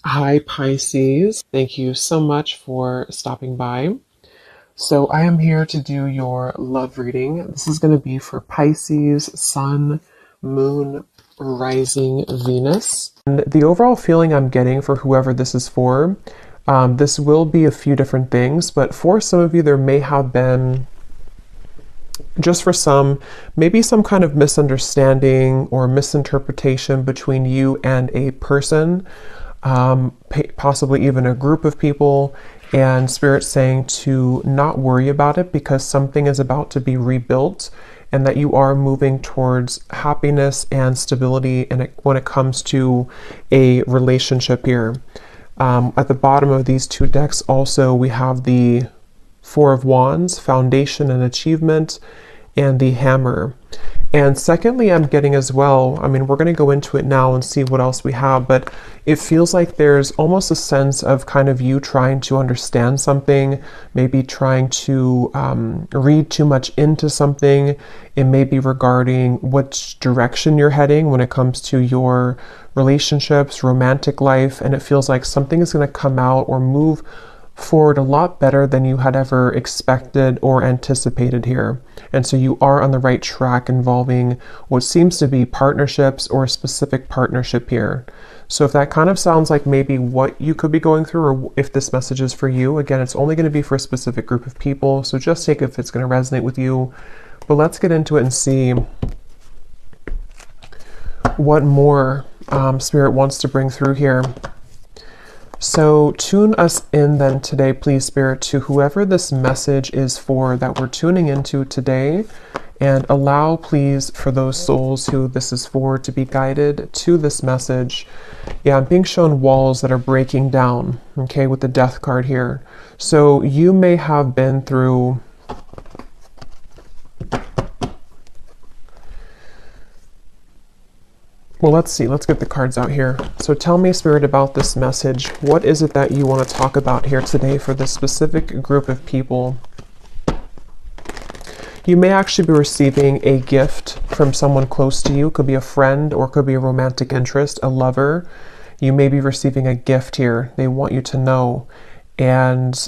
Hi, Pisces. Thank you so much for stopping by. So, I am here to do your love reading. This is going to be for Pisces, Sun, Moon, Rising, Venus. And the overall feeling I'm getting for whoever this is for, this will be a few different things, but for some of you, there may have been, just for some, maybe some kind of misunderstanding or misinterpretation between you and a person. Possibly even a group of people, and Spirit saying to not worry about it because something is about to be rebuilt and that you are moving towards happiness and stability when it comes to a relationship here. At the bottom of these two decks also we have the Four of Wands, Foundation and Achievement, and the Hammer. And secondly, I'm getting as well, we're going to go into it now and see what else we have, but it feels like there's almost a sense of kind of you trying to understand something, maybe trying to read too much into something. It may be regarding which direction you're heading when it comes to your relationships, romantic life, and it feels like something is going to come out or move forward a lot better than you had ever expected or anticipated here. And so you are on the right track involving what seems to be partnerships or a specific partnership here. So if that kind of sounds like maybe what you could be going through, or if this message is for you, again, it's only going to be for a specific group of people. So just take it if it's going to resonate with you. But let's get into it and see what more Spirit wants to bring through here. So tune us in then today, please, Spirit, to whoever this message is for that we're tuning into today, and allow, please, for those souls who this is for to be guided to this message. Yeah, I'm being shown walls that are breaking down, okay, with the Death card here. So you may have been through well, let's see. Let's get the cards out here. So tell me, Spirit, about this message. What is it that you want to talk about here today for this specific group of people? You may actually be receiving a gift from someone close to you. Could be a friend or could be a romantic interest, a lover. You may be receiving a gift here. They want you to know. And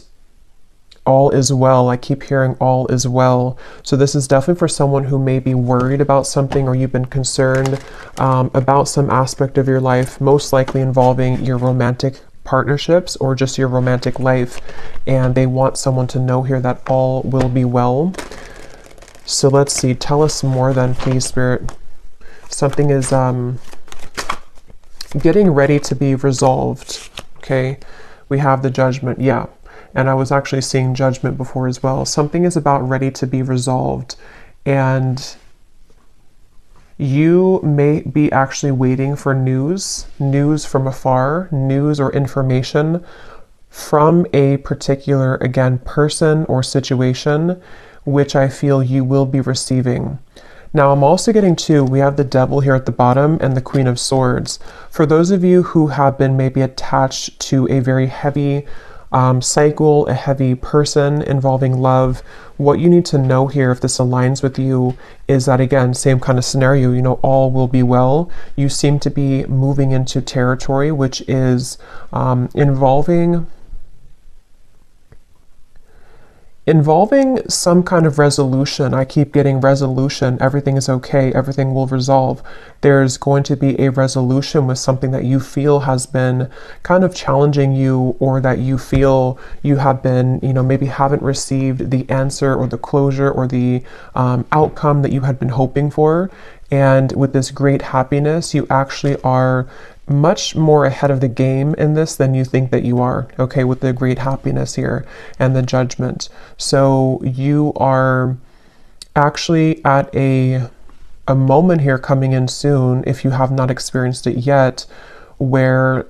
all is well. I keep hearing all is well. So this is definitely for someone who may be worried about something, or you've been concerned about some aspect of your life, most likely involving your romantic partnerships or just your romantic life. And they want someone to know here that all will be well. So let's see. Tell us more then, please, Spirit. Something is getting ready to be resolved. Okay. We have the Judgment. Yeah. And I was actually seeing Judgment before as well. Something is about ready to be resolved. And you may be actually waiting for news from afar, news or information from a particular, again, person or situation, which I feel you will be receiving. Now, I'm also getting we have the Devil here at the bottom and the Queen of Swords. For those of you who have been maybe attached to a very heavy cycle, a heavy person involving love, what you need to know here, if this aligns with you, is that, again, same kind of scenario, all will be well. You seem to be moving into territory which is involving some kind of resolution. I keep getting resolution. Everything is okay. Everything will resolve. There's going to be a resolution with something that you feel has been kind of challenging you, or that you feel you have been, maybe haven't received the answer or the closure or the outcome that you had been hoping for. And with this great happiness, you actually are much more ahead of the game in this than you think that you are, okay, with the great happiness here and the Judgment. So you are actually at a moment here coming in soon, if you have not experienced it yet, where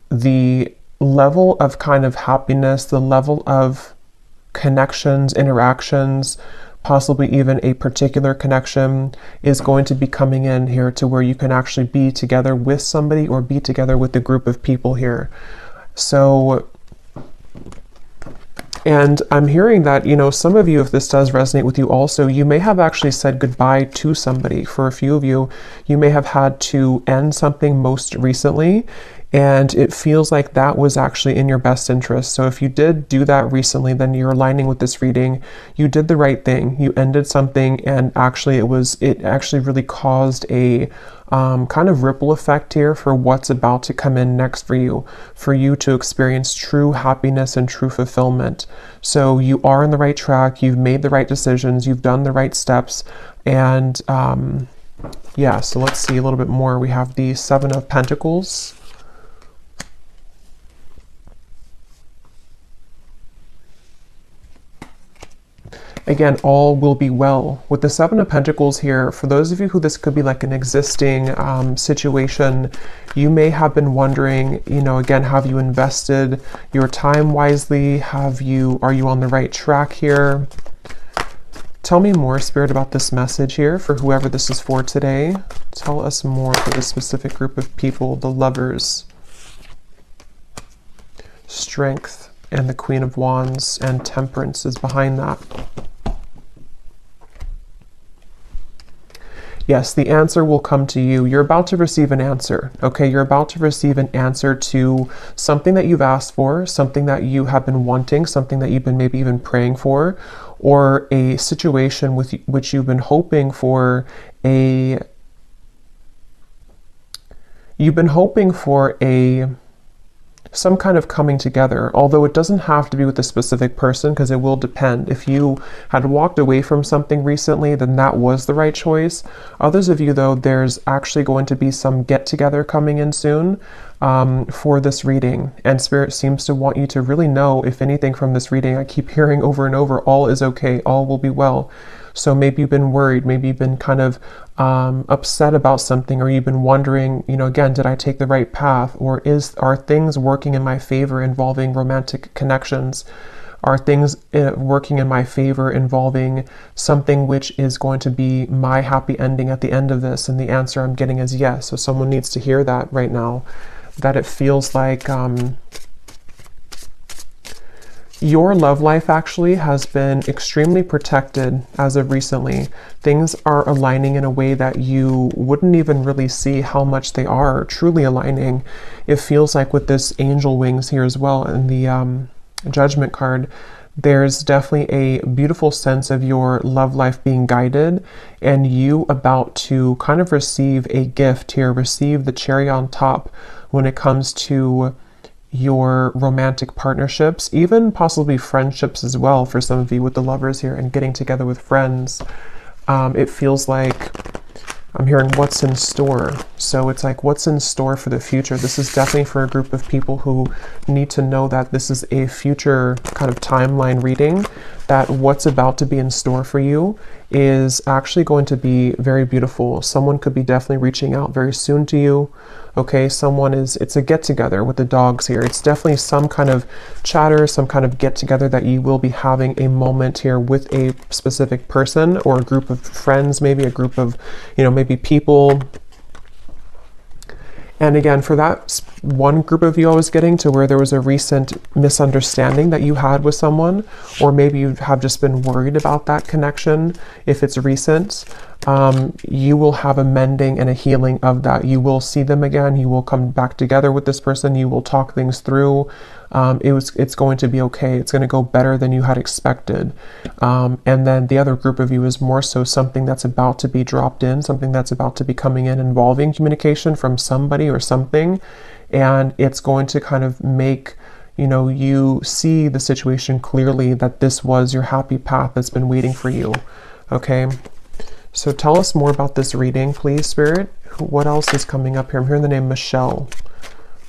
the level of kind of happiness, the level of connections, interactions, possibly even a particular connection, is going to be coming in here to where you can actually be together with somebody or be together with a group of people here. So, and I'm hearing that, some of you, if this does resonate with you also, you may have actually said goodbye to somebody. For a few of you, you may have had to end something most recently. And it feels like that was actually in your best interest. So if you did do that recently, then you're aligning with this reading. You did the right thing. You ended something, and actually it actually really caused a kind of ripple effect here for what's about to come in next for you to experience true happiness and true fulfillment. So you are on the right track. You've made the right decisions. You've done the right steps. And yeah, so let's see a little bit more. We have the Seven of Pentacles. Again, all will be well. With the Seven of Pentacles here, for those of you who this could be like an existing situation, you may have been wondering, you know, again, have you invested your time wisely? Are you on the right track here? Tell me more, Spirit, about this message here for whoever this is for today. Tell us more for this specific group of people, the Lovers. Strength and the Queen of Wands and Temperance is behind that. Yes, the answer will come to you. You're about to receive an answer, okay? You're about to receive an answer to something that you've asked for, something that you have been wanting, something that you've been maybe even praying for, or a situation with which you've been hoping for some kind of coming together, although it doesn't have to be with a specific person, because it will depend. If you had walked away from something recently, then that was the right choice. Others of you, though, there's actually going to be some get-together coming in soon for this reading. And Spirit seems to want you to really know, if anything from this reading, I keep hearing over and over, all is okay, all will be well. So maybe you've been worried, maybe you've been kind of upset about something, or you've been wondering, you know, again, did I take the right path? Or are things working in my favor involving romantic connections? Are things working in my favor involving something which is going to be my happy ending at the end of this? And the answer I'm getting is yes. So someone needs to hear that right now, that it feels like your love life actually has been extremely protected as of recently. Things are aligning in a way that you wouldn't even really see how much they are truly aligning. It feels like with this angel wings here as well, and the Judgment card, there's definitely a beautiful sense of your love life being guided, and you about to kind of receive a gift here, receive the cherry on top when it comes to your romantic partnerships, even possibly friendships as well for some of you with the Lovers here and getting together with friends. It feels like I'm hearing what's in store. So it's like what's in store for the future. This is definitely for a group of people who need to know that this is a future kind of timeline reading, that what's about to be in store for you is actually going to be very beautiful. Someone could be definitely reaching out very soon to you. Okay, it's a get together with the dogs here. It's definitely some kind of chatter, some kind of get together that you will be having a moment here with a specific person or a group of friends, maybe a group of, you know, maybe people. And again, for that one group of you I was getting to, where there was a recent misunderstanding that you had with someone, or maybe you have just been worried about that connection, if it's recent, you will have a mending and a healing of that. You will see them again. You will come back together with this person. You will talk things through. It's going to be okay. It's going to go better than you had expected. And then the other group of you is more so something that's about to be dropped in, something that's about to be coming in involving communication from somebody or something. And it's going to kind of make, you know, you see the situation clearly, that this was your happy path that's been waiting for you. Okay. So tell us more about this reading, please, Spirit. What else is coming up here? I'm hearing the name Michelle.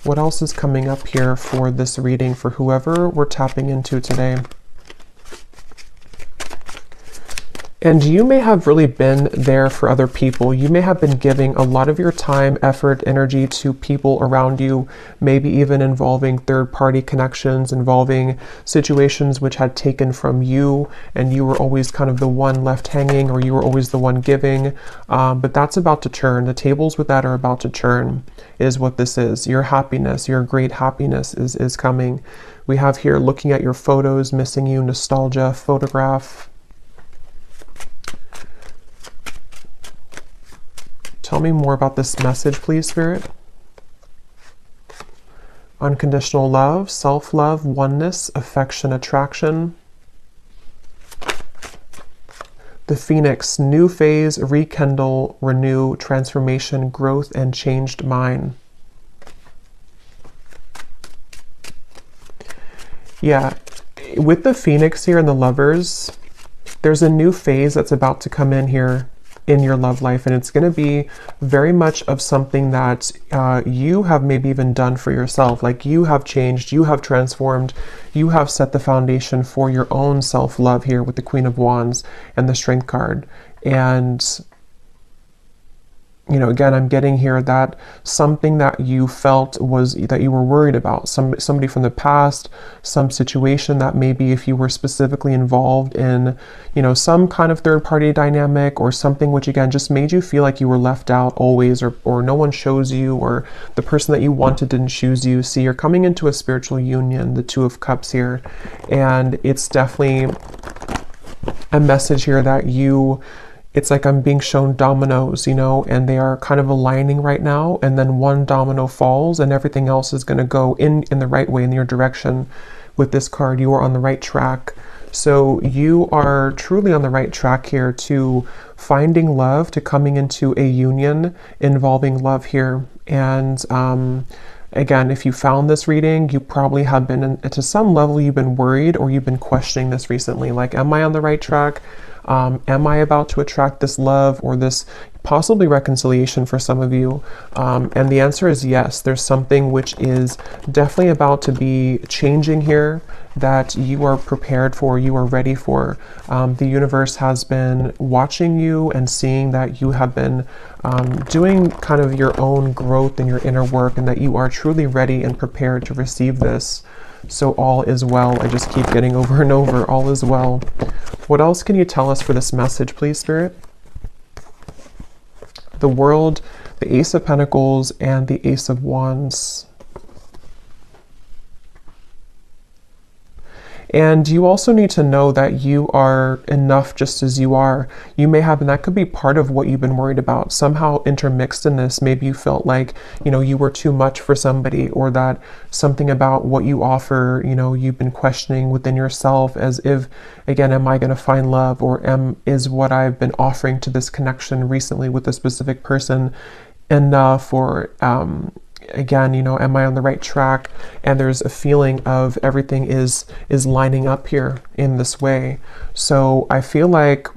What else is coming up here for this reading for whoever we're tapping into today? And you may have really been there for other people. You may have been giving a lot of your time, effort, energy to people around you, maybe even involving third-party connections, involving situations which had taken from you, and you were always kind of the one left hanging, or you were always the one giving. But that's about to turn. The tables with that are about to turn, is what this is. Your happiness, your great happiness is coming. We have here looking at your photos, missing you, nostalgia, photograph. Tell me more about this message, please, Spirit. unconditional love, self-love, oneness, affection, attraction. The Phoenix, new phase, rekindle, renew, transformation, growth, and changed mind. Yeah, with the Phoenix here and the Lovers, there's a new phase that's about to come in here in your love life, and it's going to be very much of something that you have maybe even done for yourself. Like, you have changed, you have transformed, you have set the foundation for your own self-love here with the Queen of Wands and the Strength card. And you know, again, I'm getting here that something that you felt was that you were worried about, somebody from the past, some situation that maybe if you were specifically involved in, you know, some kind of third party dynamic or something which again just made you feel like you were left out always, or no one chose you, or the person that you wanted didn't choose you. See, you're coming into a spiritual union, the Two of Cups here, and it's definitely a message here that it's like I'm being shown dominoes, you know, and they are kind of aligning right now, and then one domino falls and everything else is going to go in the right way, in your direction. With this card, you are on the right track. So you are truly on the right track here to finding love, to coming into a union involving love here. And again, if you found this reading, you probably have been, to some level, you've been worried or you've been questioning this recently. Like, am I on the right track? Am I about to attract this love or this possibly reconciliation for some of you? And the answer is yes. There's something which is definitely about to be changing here that you are prepared for, you are ready for. The universe has been watching you and seeing that you have been doing kind of your own growth in your inner work, and that you are truly ready and prepared to receive this. So all is well. I just keep getting over and over, all is well. What else can you tell us for this message, please, Spirit? The World, the Ace of Pentacles, and the Ace of Wands. And you also need to know that you are enough just as you are. You may have, and that could be part of what you've been worried about. Somehow intermixed in this, maybe you felt like, you know, you were too much for somebody, or that something about what you offer, you know, you've been questioning within yourself, as if, again, am I going to find love, or is what I've been offering to this connection recently with a specific person enough, or again, you know, am I on the right track? And there's a feeling of everything is lining up here in this way. So I feel like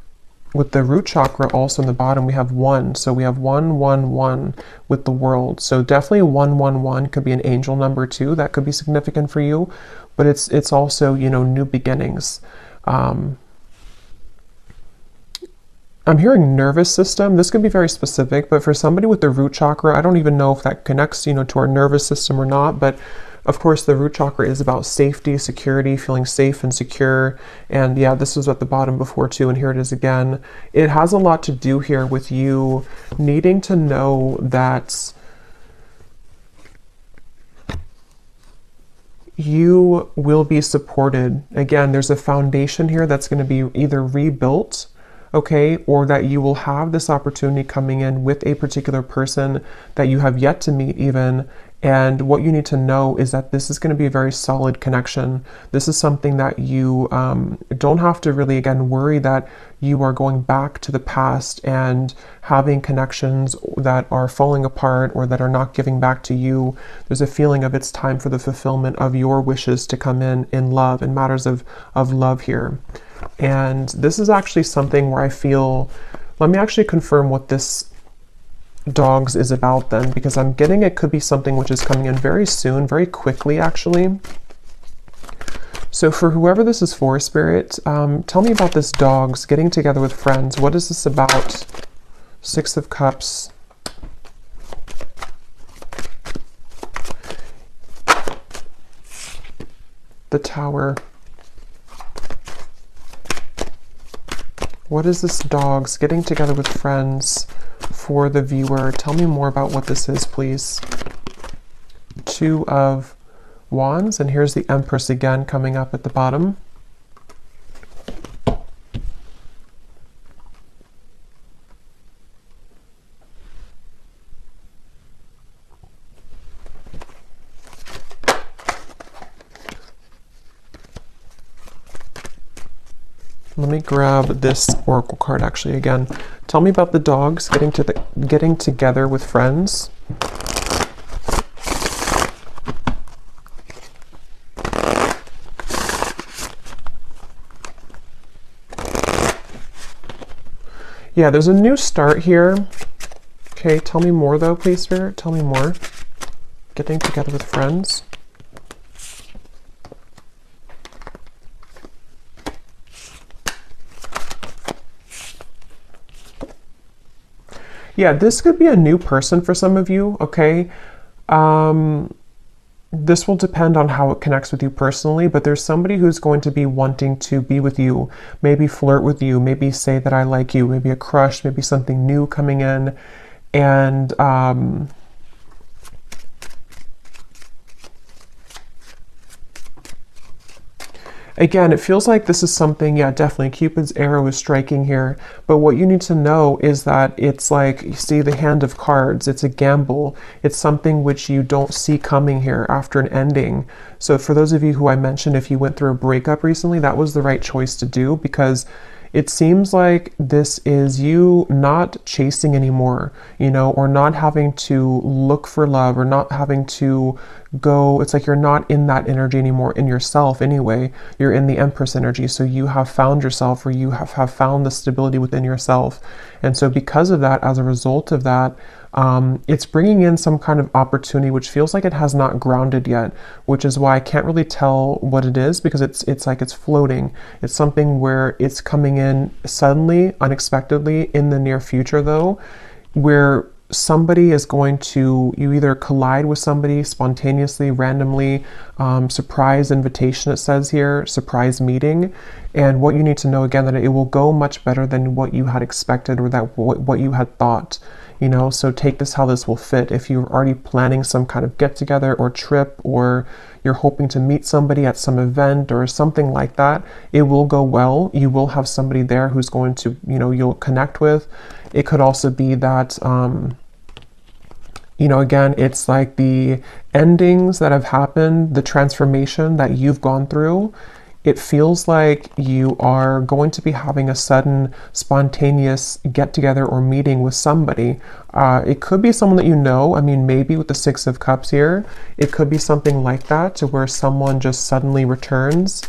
with the root chakra also in the bottom, we have 1. So we have 1, 1, 1 with the World. So definitely 1, 1, 1 could be an angel number too. That could be significant for you. But it's also, you know, new beginnings. I'm hearing nervous system. This could be very specific, but for somebody with the root chakra, I don't even know if that connects, you know, to our nervous system or not. But of course, the root chakra is about safety, security, feeling safe and secure. And yeah, this was at the bottom before too, and here it is again. It has a lot to do here with you needing to know that you will be supported. Again, there's a foundation here that's going to be either rebuilt, okay, or that you will have this opportunity coming in with a particular person that you have yet to meet even. And what you need to know is that this is going to be a very solid connection. This is something that you don't have to really, again, worry that you are going back to the past and having connections that are falling apart or that are not giving back to you. There's a feeling of it's time for the fulfillment of your wishes to come in love, in matters of love here. And this is actually something where I feel, let me actually confirm what this dogs is about then, because I'm getting it could be something which is coming in very soon, very quickly actually. So for whoever this is for, Spirit, tell me about this dogs getting together with friends. What is this about? 6 of Cups. The Tower. What is this dogs getting together with friends for the viewer? Tell me more about what this is, please. 2 of Wands, and here's the Empress again coming up at the bottom. Let me grab this oracle card actually again. Tell me about the dogs getting together with friends. Yeah, there's a new start here. Okay, tell me more though, please, Spirit. Tell me more. Getting together with friends. Yeah, this could be a new person for some of you, okay? This will depend on how it connects with you personally, but there's somebody who's going to be wanting to be with you, maybe flirt with you, maybe say that I like you, maybe a crush, maybe something new coming in. And again, it feels like this is something, yeah, definitely Cupid's arrow is striking here. But what you need to know is that it's like, you see the hand of cards, it's a gamble. It's something which you don't see coming here after an ending. So for those of you who I mentioned, if you went through a breakup recently, that was the right choice to do, because it seems like this is you not chasing anymore, you know, or not having to look for love, or not having to go. It's like you're not in that energy anymore in yourself anyway. You're in the Empress energy. So you have found yourself, or you have found the stability within yourself. And so because of that, as a result of that, it's bringing in some kind of opportunity which feels like it has not grounded yet, which is why I can't really tell what it is, because it's like it's floating. It's something where it's coming in suddenly, unexpectedly in the near future though, where somebody is going to, you either collide with somebody spontaneously, randomly, surprise invitation, it says here, surprise meeting. And what you need to know again, that it will go much better than what you had expected, or that what you had thought. You know, so take this how this will fit. If you're already planning some kind of get together or trip, or you're hoping to meet somebody at some event or something like that, it will go well. You will have somebody there who's going to, you know, you'll connect with. It could also be that, you know, again, it's like the endings that have happened, the transformation that you've gone through. It feels like you are going to be having a sudden spontaneous get together or meeting with somebody. It could be someone that you know. I mean, maybe with the Six of Cups here, it could be something like that, to where someone just suddenly returns.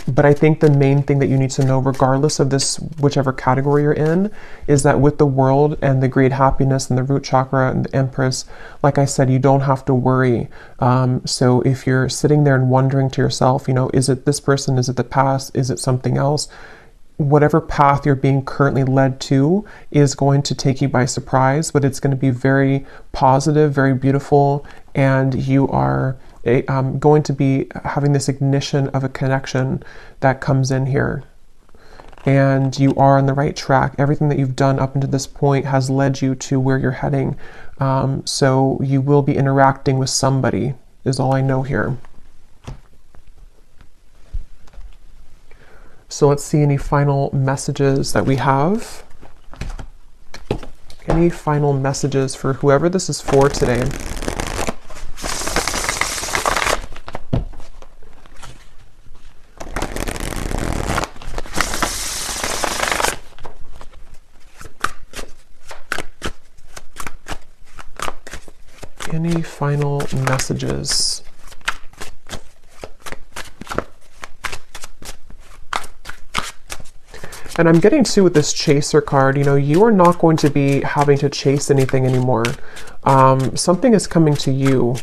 But I think the main thing that you need to know, regardless of this, whichever category you're in, is that with the World and the great happiness and the root chakra and the Empress, like I said, you don't have to worry. So if you're sitting there and wondering to yourself, you know, is it this person? Is it the past? Is it something else? Whatever path you're being currently led to is going to take you by surprise, but it's going to be very positive, very beautiful, and you are going to be having this ignition of a connection that comes in here. And you are on the right track. Everything that you've done up until this point has led you to where you're heading. So you will be interacting with somebody, is all I know here. So let's see any final messages that we have. Any final messages for whoever this is for today? Any final messages? And I'm getting too with this chaser card, you know, you are not going to be having to chase anything anymore. Something is coming to you.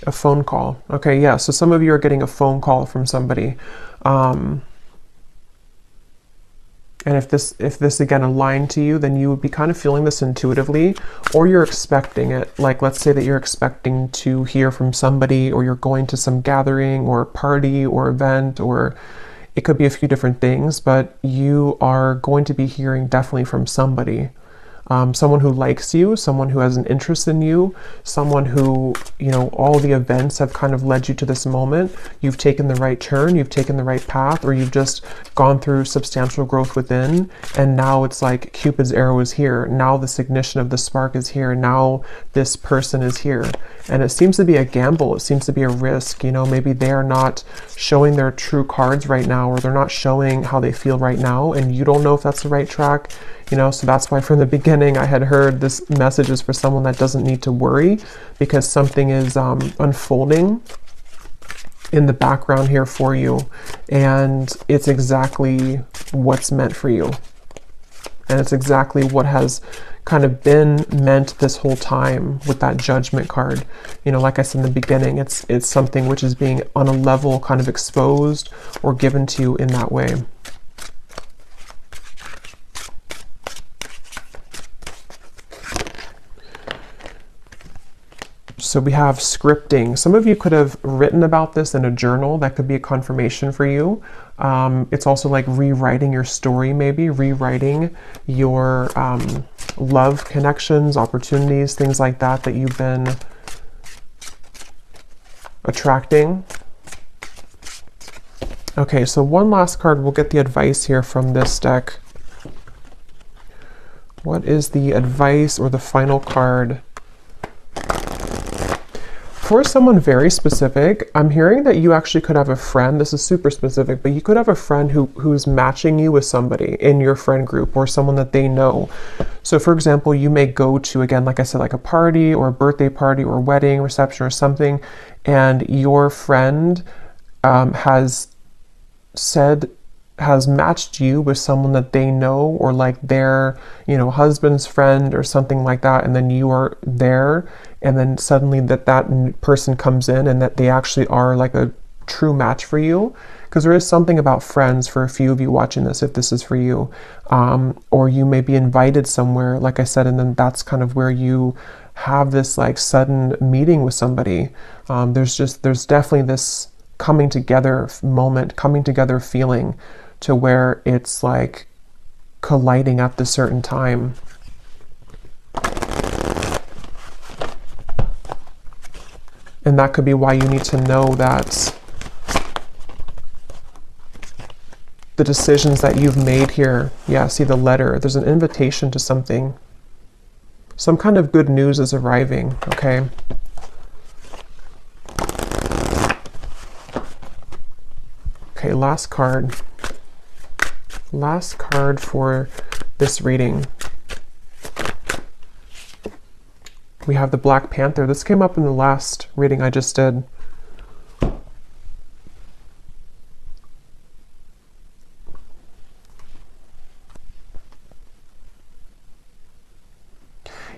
A phone call. Okay, yeah, so some of you are getting a phone call from somebody. And if this again aligned to you, then you would be kind of feeling this intuitively, or you're expecting it. Like, let's say that you're expecting to hear from somebody, or you're going to some gathering or party or event, or it could be a few different things, but you are going to be hearing definitely from somebody. someone who likes you, someone who has an interest in you, someone who, you know, all the events have kind of led you to this moment. You've taken the right turn, you've taken the right path, or you've just gone through substantial growth within. And now it's like Cupid's arrow is here. Now this ignition of the spark is here. Now this person is here. And it seems to be a gamble. It seems to be a risk. You know, maybe they're not showing their true cards right now, or they're not showing how they feel right now. And you don't know if that's the right track. You know, so that's why from the beginning I had heard this message is for someone that doesn't need to worry, because something is unfolding in the background here for you, and it's exactly what's meant for you, and it's exactly what has kind of been meant this whole time with that Judgment card. You know, like I said in the beginning, it's something which is being on a level kind of exposed or given to you in that way. So we have scripting. Some of you could have written about this in a journal. That could be a confirmation for you. It's also like rewriting your story, maybe rewriting your love connections, opportunities, things like that that you've been attracting. Okay, so one last card. We'll get the advice here from this deck. What is the advice or the final card? For someone very specific, I'm hearing that you actually could have a friend. This is super specific, but you could have a friend who's matching you with somebody in your friend group, or someone that they know. So for example, you may go to, again, like I said, like a party or a birthday party or wedding reception or something, and your friend has matched you with someone that they know, or like their, you know, husband's friend or something like that, and then you are there, and then suddenly that person comes in and that they actually are like a true match for you. Because there is something about friends for a few of you watching this, if this is for you, or you may be invited somewhere, like I said, and then that's kind of where you have this like sudden meeting with somebody. There's definitely this coming together moment, coming together feeling, to where it's like colliding at this certain time. And that could be why you need to know that the decisions that you've made here, yeah, see the letter, there's an invitation to something. Some kind of good news is arriving, okay? Okay, last card. Last card for this reading. We have the Black Panther. This came up in the last reading I just did.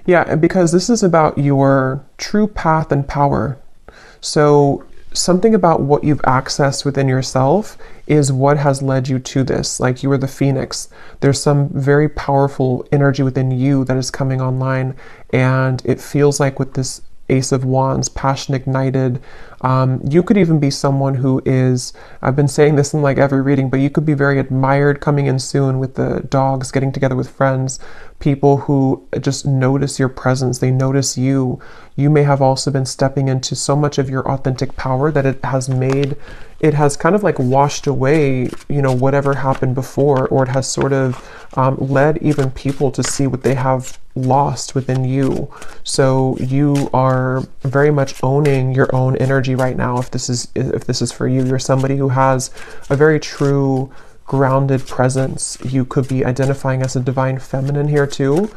Yeah, and because this is about your true path and power. So something about what you've accessed within yourself is what has led you to this. Like you are the phoenix. There's some very powerful energy within you that is coming online, and it feels like with this Ace of Wands, passion ignited. You could even be someone who is, I've been saying this in like every reading, but you could be very admired coming in soon with the dogs, getting together with friends, people who just notice your presence, they notice you. You may have also been stepping into so much of your authentic power that it has kind of like washed away, you know, whatever happened before, or it has sort of led even people to see what they have lost within you. So you are very much owning your own energy right now. If this is for you, you're somebody who has a very true grounded presence. You could be identifying as a divine feminine here too.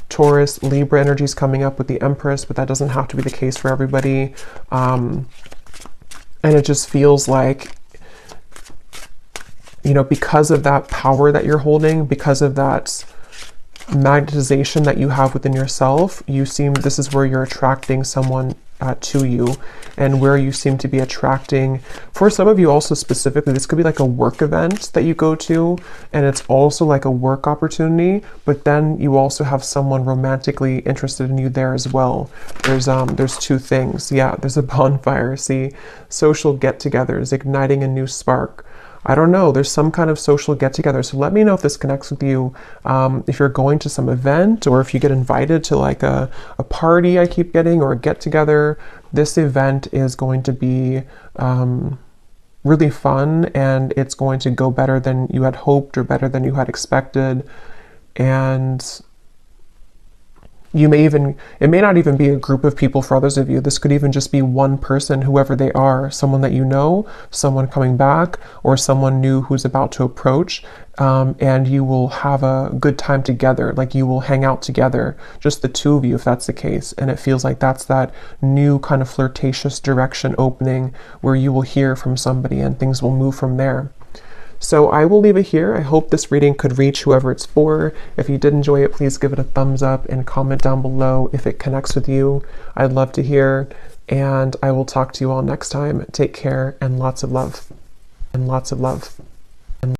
Taurus, Libra energy is coming up with the Empress, but that doesn't have to be the case for everybody. And it just feels like, you know, because of that power that you're holding, because of that magnetization that you have within yourself, this is where you're attracting someone to you, and where you seem to be attracting, for some of you also specifically, this could be like a work event that you go to, and it's also like a work opportunity, but then you also have someone romantically interested in you there as well. There's two things. Yeah, there's a bonfire. See, social get-togethers, igniting a new spark. I don't know, there's some kind of social get together. So let me know if this connects with you. If you're going to some event, or if you get invited to like a party I keep getting, or a get together, this event is going to be really fun, and it's going to go better than you had hoped or better than you had expected. And it may not even be a group of people for others of you. This could even just be one person, whoever they are, someone that you know, someone coming back, or someone new who's about to approach. And you will have a good time together. Like, you will hang out together, just the two of you, if that's the case. And it feels like that's that new kind of flirtatious direction opening, where you will hear from somebody and things will move from there. So I will leave it here. I hope this reading could reach whoever it's for. If you did enjoy it, please give it a thumbs up and comment down below if it connects with you. I'd love to hear, and I will talk to you all next time. Take care, and lots of love. And lots of love.